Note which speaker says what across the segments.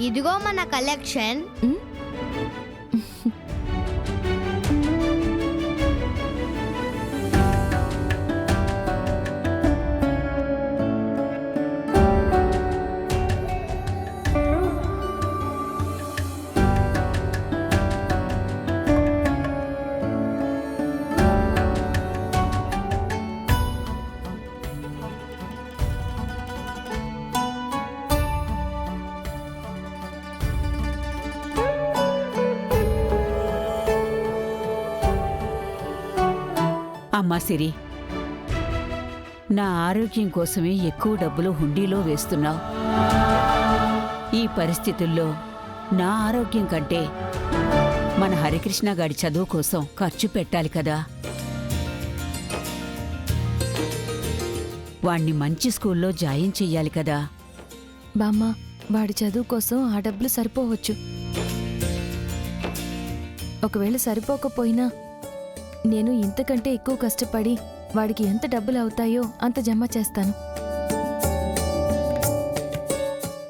Speaker 1: ఇదిగో మన కలెక్షన్.
Speaker 2: అమ్మా సిరి, నా ఆరోగ్యం కోసమే ఎక్కువ డబ్బులు హుండీలో వేస్తున్నావు. ఈ పరిస్థితుల్లో నా ఆరోగ్యం కంటే మన హరికృష్ణ గాడి చదువు కోసం ఖర్చు పెట్టాలి కదా. వాణ్ణి మంచి స్కూల్లో జాయిన్ చెయ్యాలి కదా.
Speaker 3: బామ్మ, వాడి చదువు కోసం ఆ డబ్బులు సరిపోవచ్చు. ఒకవేళ సరిపోకపోయినా నేను ఇంతకంటే ఎక్కువ కష్టపడి వాడికి ఎంత డబ్బులు అవుతాయో అంత జమ చేస్తాను.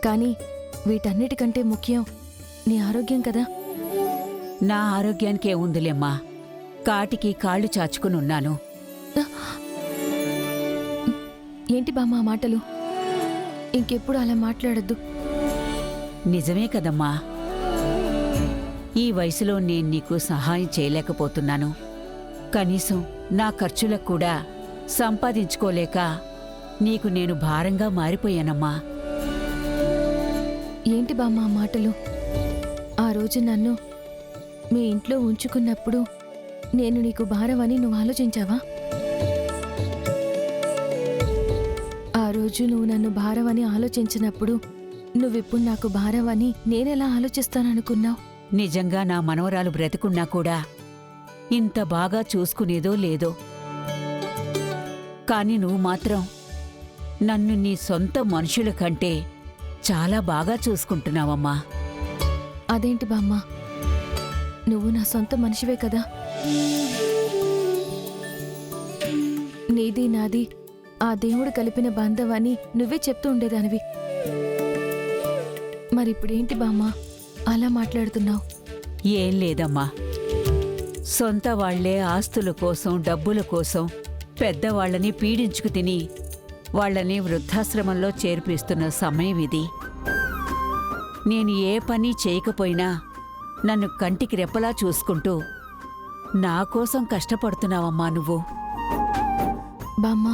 Speaker 3: కానీ వీటన్నిటికంటే ముఖ్యం నీ ఆరోగ్యం కదా.
Speaker 2: నా ఆరోగ్యానికే ఉందిలేమ్మా, కాటికి కాళ్ళు చాచుకుని ఉన్నాను.
Speaker 3: ఏంటి బామ్మ ఆ మాటలు? ఇంకెప్పుడు అలా మాట్లాడద్దు.
Speaker 2: నిజమే కదమ్మా, ఈ వయసులో నేను నీకు సహాయం చేయలేకపోతున్నాను. కనీసం నా ఖర్చులకు కూడా సంపాదించుకోలేక నీకు నేను భారంగా మారిపోయానమ్మా.
Speaker 3: ఏంటి బామ్మ ఆ మాటలు? ఆ రోజు నన్ను మీ ఇంట్లో ఉంచుకున్నప్పుడు నేను నీకు భారం అని నువ్వు ఆలోచించావా? ఆ రోజు నువ్వు నన్ను భారం అని ఆలోచించినప్పుడు నువ్విప్పుడు నాకు భారం అని నేనెలా ఆలోచిస్తాననుకున్నావు?
Speaker 2: నిజంగా నా మనవరాలు బ్రతికున్నా కూడా ఇంత బాగా చూసుకునేదో లేదో. కాని నువ్వు మాత్రం నన్ను నీ సొంత మనుషుల కంటే చాలా బాగా చూసుకుంటున్నావమ్మా.
Speaker 3: అదేంటి బామ్మ, నువ్వు నా సొంత మనిషివే కదా. నీది నాది ఆ దేవుడు కలిపిన బంధం అని నువ్వే చెప్తూ ఉండేదానివి. మరిప్పుడేంటి బామ్మ అలా మాట్లాడుతున్నావు?
Speaker 2: ఏం లేదమ్మా, సొంత వాళ్లే ఆస్తుల కోసం డబ్బుల కోసం పెద్దవాళ్లని పీడించుకు తిని వాళ్లని వృద్ధాశ్రమంలో చేర్పిస్తున్న సమయం ఇది. నేను ఏ పని చేయకపోయినా నన్ను కంటికి రెప్పలా చూసుకుంటూ నా కోసం కష్టపడుతున్నావమ్మా నువ్వు.
Speaker 3: బామ్మ,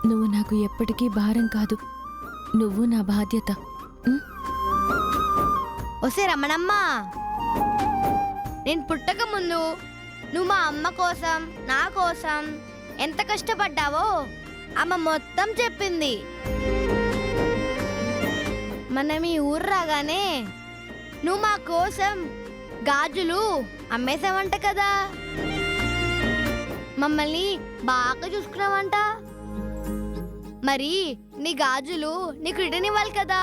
Speaker 3: నువ్వు నాకు ఎప్పటికీ భారం కాదు, నువ్వు నా బాధ్యత.
Speaker 1: ఒసే రమణమ్మ, నేను పుట్టక ముందు నువ్వు మా అమ్మ కోసం నా కోసం ఎంత కష్టపడ్డావో అమ్మ మొత్తం చెప్పింది. మనం ఈ ఊరు రాగానే నువ్వు మా కోసం గాజులు అమ్మేసావంట కదా, మమ్మల్ని బాగా చూసుకున్నావంట. మరి నీ గాజులు నీకు రిటర్న్ ఇవ్వాలి కదా.